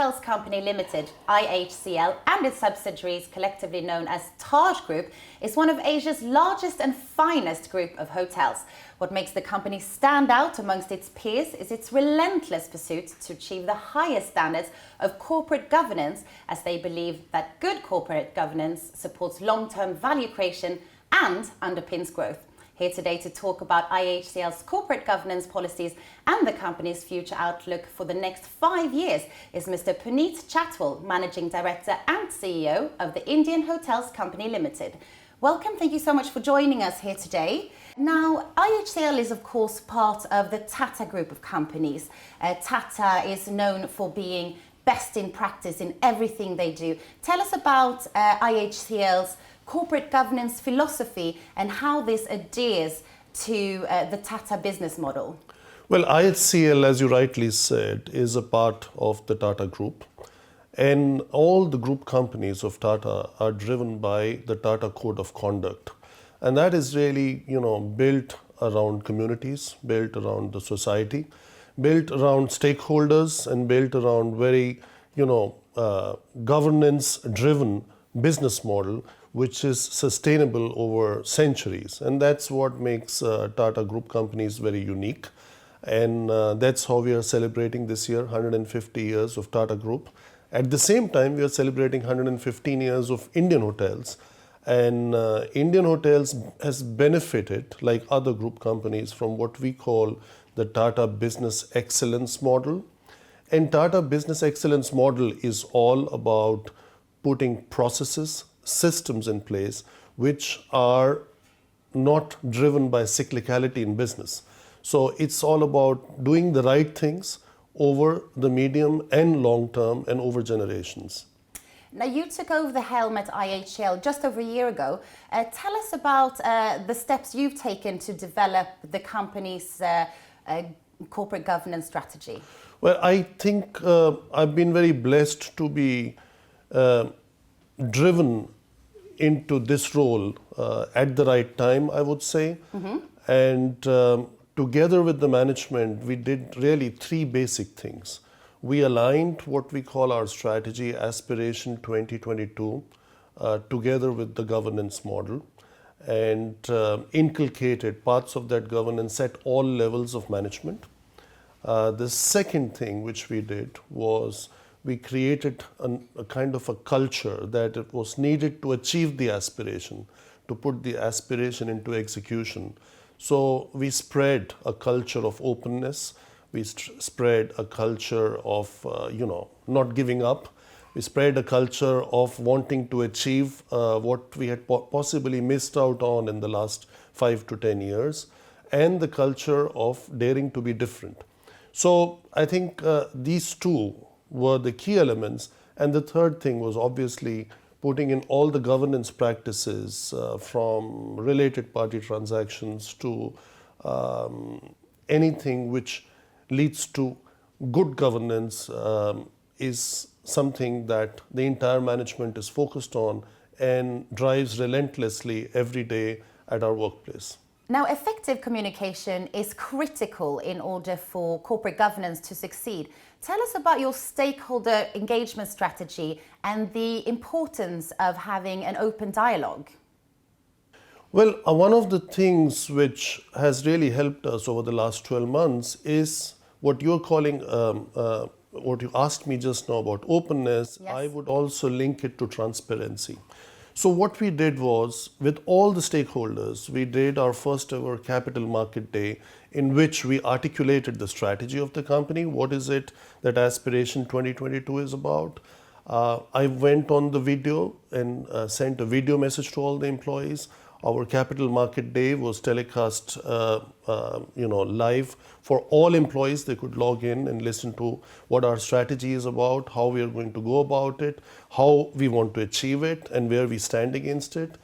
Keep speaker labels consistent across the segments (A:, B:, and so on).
A: Hotels Company Limited, IHCL, and its subsidiaries, collectively known as Taj Group, is one of Asia's largest and finest group of hotels. What makes the company stand out amongst its peers is its relentless pursuit to achieve the highest standards of corporate governance, as they believe that good corporate governance supports long-term value creation and underpins growth. Here today to talk about IHCL's corporate governance policies and the company's future outlook for the next 5 years is Mr Puneet Chhatwal, Managing Director and CEO of the Indian Hotels Company Limited. Welcome, thank you so much for joining us here today. Now, IHCL is of course part of the Tata Group of companies. Tata is known for being best in practice in everything they do. Tell us about IHCL's corporate governance philosophy and how this adheres to the Tata business model.
B: Well, IHCL, as you rightly said, is a part of the Tata Group. And all the group companies of Tata are driven by the Tata Code of Conduct. And that is really, built around communities, built around the society, built around stakeholders, and built around very, governance-driven business model, which is sustainable over centuries. And that's what makes Tata Group companies very unique. And that's how we are celebrating this year, 150 years of Tata Group. At the same time, we are celebrating 115 years of Indian Hotels. And Indian Hotels has benefited, like other group companies, from what we call the Tata Business Excellence model. And Tata Business Excellence model is all about putting processes, systems in place which are not driven by cyclicality in business. So it's all about doing the right things over the medium and long term and over generations.
A: Now, you took over the helm at IHCL just over a year ago. Tell us about the steps you've taken to develop the company's corporate governance strategy.
B: Well, I think I've been very blessed to be driven into this role at the right time, I would say. Mm-hmm. And together with the management, we did really three basic things. We aligned what we call our strategy, Aspiration 2022, together with the governance model, and inculcated parts of that governance at all levels of management. The second thing which we did was we created a kind of a culture that it was needed to achieve the aspiration, to put the aspiration into execution. So we spread a culture of openness. We spread a culture of, not giving up. We spread a culture of wanting to achieve what we had possibly missed out on in the last 5 to 10 years, and the culture of daring to be different. So I think these two were the key elements. And the third thing was obviously putting in all the governance practices from related party transactions to anything which leads to good governance is something that the entire management is focused on and drives relentlessly every day at our workplace.
A: Now, effective communication is critical in order for corporate governance to succeed. Tell us about your stakeholder engagement strategy and the importance of having an open dialogue.
B: Well, one of the things which has really helped us over the last 12 months is what you're calling, what you asked me just now about openness. Yes. I would also link it to transparency. So what we did was, with all the stakeholders, we did our first ever capital market day in which we articulated the strategy of the company. What is it that Aspiration 2022 is about? I went on the video and sent a video message to all the employees. Our capital market day was telecast live for all employees. They could log in and listen to what our strategy is about, how we are going to go about it, how we want to achieve it, and where we stand against it.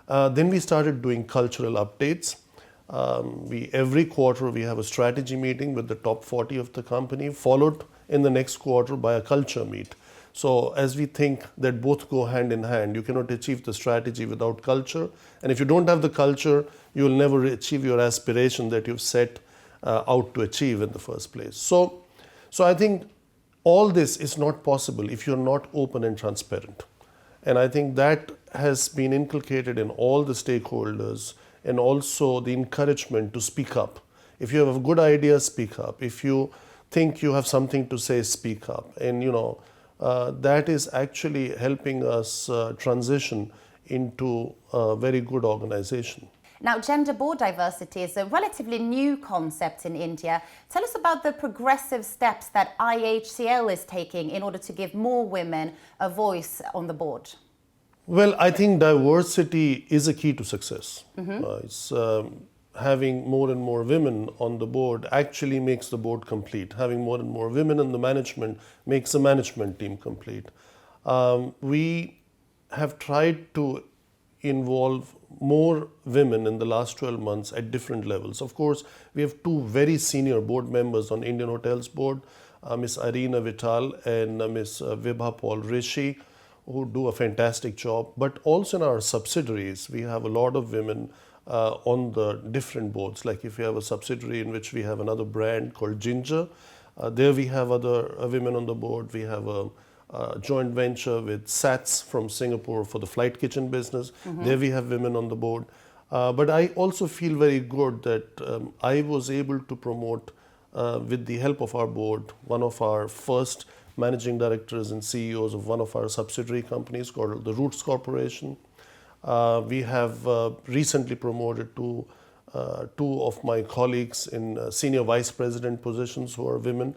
B: Then we started doing cultural updates. Every quarter we have a strategy meeting with the top 40 of the company, followed in the next quarter by a culture meet. So as we think that both go hand in hand, you cannot achieve the strategy without culture. And if you don't have the culture, you will never achieve your aspiration that you've set out to achieve in the first place. So I think all this is not possible if you're not open and transparent. And I think that has been inculcated in all the stakeholders, and also the encouragement to speak up. If you have a good idea, speak up. If you think you have something to say, speak up. And that is actually helping us transition into a very good organization.
A: Now, gender board diversity is a relatively new concept in India. Tell us about the progressive steps that IHCL is taking in order to give more women a voice on the board.
B: Well, I think diversity is a key to success. It's having more and more women on the board actually makes the board complete. Having more and more women in the management makes the management team complete. We have tried to involve more women in the last 12 months at different levels. Of course, we have two very senior board members on Indian Hotels board, Ms. Irina Vital and Ms. Vibha Paul Rishi, who do a fantastic job. But also in our subsidiaries, we have a lot of women on the different boards. Like if you have a subsidiary in which we have another brand called Ginger, there we have other women on the board. We have a joint venture with SATS from Singapore for the flight kitchen business. There we have women on the board. But I also feel very good that I was able to promote, with the help of our board, one of our first managing directors and CEOs of one of our subsidiary companies called the Roots Corporation. We have recently promoted two of my colleagues in senior vice president positions who are women.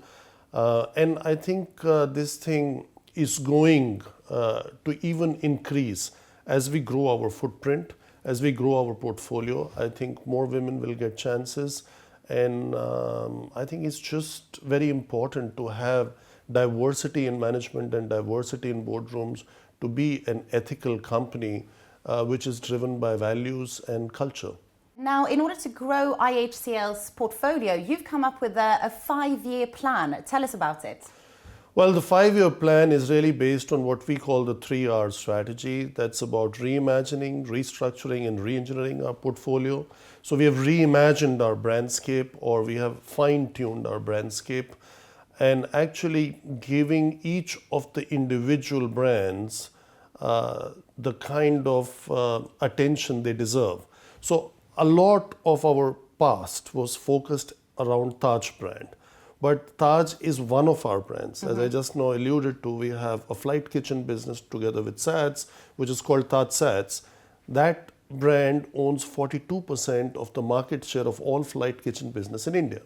B: And I think this thing is going to even increase as we grow our footprint, as we grow our portfolio. I think more women will get chances. And I think it's just very important to have diversity in management and diversity in boardrooms to be an ethical company which is driven by values and culture.
A: Now, in order to grow IHCL's portfolio, you've come up with a 5-year plan. Tell us about it.
B: Well, the 5-year plan is really based on what we call the 3R strategy. That's about reimagining, restructuring, and re-engineering our portfolio. So we have reimagined our brandscape, or we have fine-tuned our brandscape, and actually giving each of the individual brands the kind of attention they deserve. So a lot of our past was focused around Taj brand. But Taj is one of our brands. As I just now alluded to, we have a flight kitchen business together with SATS, which is called Taj SATS. That brand owns 42% of the market share of all flight kitchen business in India.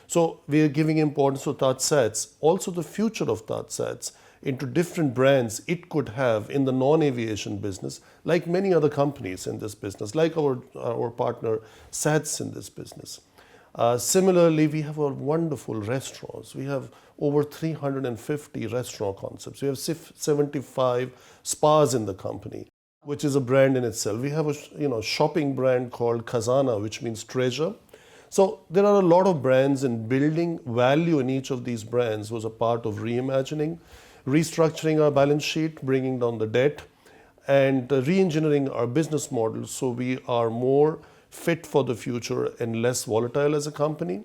B: So we are giving importance to Taj SATS, also the future of Taj SATS, into different brands it could have in the non-aviation business, like many other companies in this business, like our partner SATS in this business. Similarly, we have our wonderful restaurants. We have over 350 restaurant concepts. We have 75 spas in the company, which is a brand in itself. We have a shopping brand called Khazana, which means treasure. So there are a lot of brands, and building value in each of these brands was a part of reimagining, restructuring our balance sheet, bringing down the debt, and re-engineering our business model so we are more fit for the future and less volatile as a company.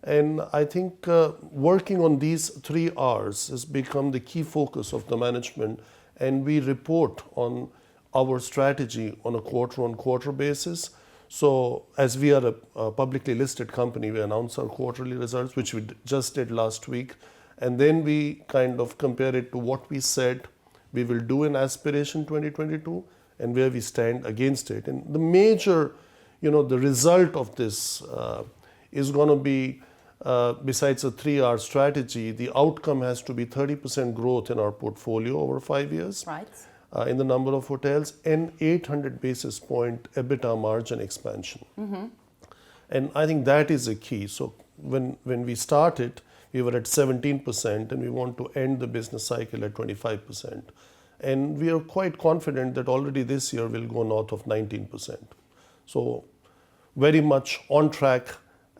B: And I think working on these 3 R's has become the key focus of the management, and we report on our strategy on a quarter-on-quarter basis. So as we are a publicly listed company, we announce our quarterly results, which we just did last week, and then we kind of compare it to what we said we will do in Aspiration 2022 and where we stand against it. And the major the result of this is going to be, besides a 3R strategy, the outcome has to be 30% growth in our portfolio over 5 years,
A: right,
B: in the number of hotels, and 800 basis point EBITDA margin expansion. And I think that is a key. So when we started, we were at 17%, and we want to end the business cycle at 25%. And we are quite confident that already this year we'll go north of 19%. So very much on track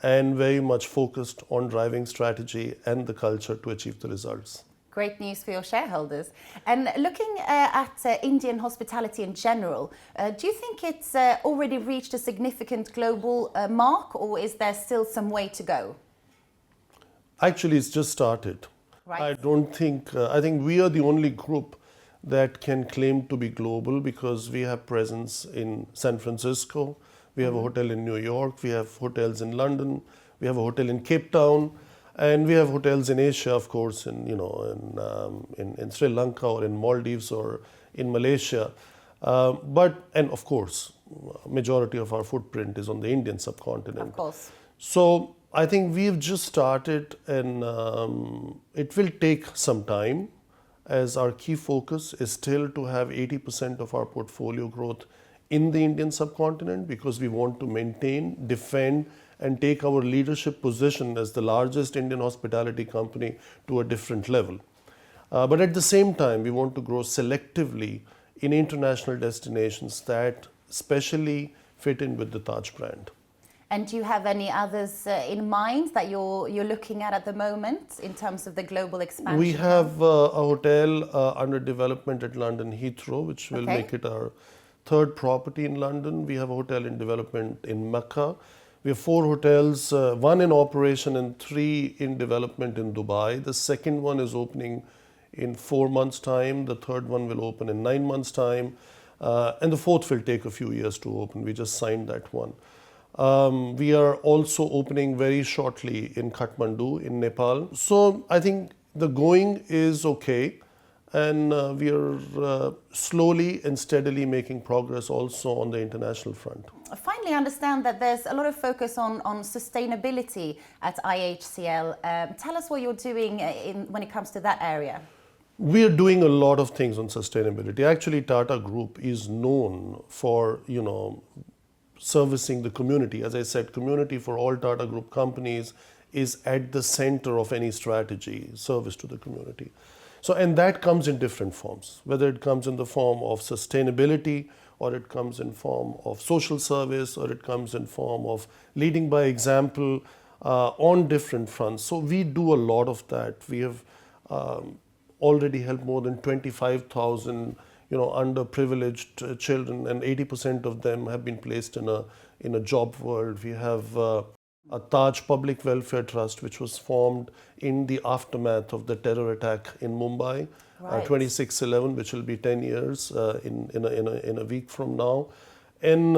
B: and very much focused on driving strategy and the culture to achieve the results.
A: Great news for your shareholders. And looking at Indian hospitality in general, do you think it's already reached a significant global mark, or is there still some way to go?
B: Actually, it's just started.
A: Right.
B: I think we are the only group that can claim to be global because we have presence in San Francisco, we have a hotel in New York, we have hotels in London, we have a hotel in Cape Town, and we have hotels in Asia, of course, in Sri Lanka or in Maldives or in Malaysia. And of course, majority of our footprint is on the Indian subcontinent.
A: Of course.
B: So I think we've just started, and it will take some time, as our key focus is still to have 80% of our portfolio growth in the Indian subcontinent, because we want to maintain, defend, and take our leadership position as the largest Indian hospitality company to a different level. But at the same time, we want to grow selectively in international destinations that especially fit in with the Taj brand.
A: And do you have any others in mind that you're looking at the moment in terms of the global expansion?
B: We have a hotel under development at London Heathrow, which will make it our third property in London. We have a hotel in development in Mecca. We have 4 hotels, 1 in operation and 3 in development in Dubai. The second one is opening in 4 months' time. The third one will open in 9 months' time. And the fourth will take a few years to open. We just signed that one. We are also opening very shortly in Kathmandu in Nepal. So I think the going is okay, and we are slowly and steadily making progress also on the international front.
A: Finally, I understand that there's a lot of focus on sustainability at IHCL. Tell us what you're doing when it comes to that area.
B: We are doing a lot of things on sustainability. Actually, Tata Group is known for, servicing the community. As I said, community for all Tata Group companies is at the center of any strategy, service to the community. So, and that comes in different forms, whether it comes in the form of sustainability, or it comes in form of social service, or it comes in form of leading by example on different fronts. So we do a lot of that. We have already helped more than 25,000 underprivileged children, and 80% of them have been placed in a job world. We have a Taj Public Welfare Trust, which was formed in the aftermath of the terror attack in Mumbai, 26/11, which will be 10 years in a week from now. And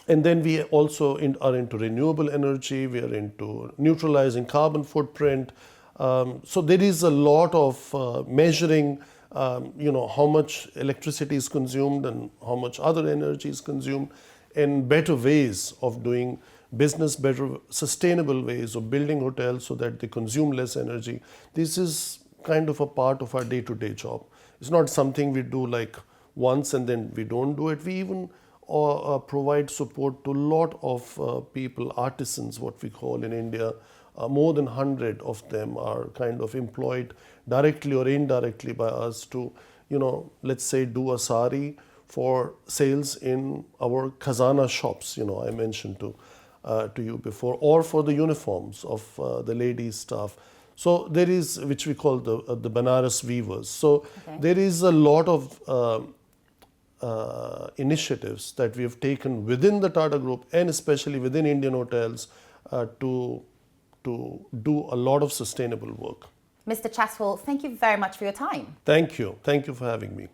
B: then we also are into renewable energy. We are into neutralizing carbon footprint. So there is a lot of measuring how much electricity is consumed and how much other energy is consumed, and better ways of doing business, better sustainable ways of building hotels so that they consume less energy. This is kind of a part of our day-to-day job. It's not something we do like once and then we don't do it. We even provide support to a lot of people, artisans, what we call in India. More than 100 of them are kind of employed directly or indirectly by us to, let's say, do a sari for sales in our khazana shops, I mentioned to you before, or for the uniforms of the ladies' staff. So there is, which we call the Banaras weavers. So there is a lot of initiatives that we have taken within the Tata Group, and especially within Indian hotels, to do a lot of sustainable work.
A: Mr. Chhatwal, thank you very much for your time.
B: Thank you. Thank you for having me.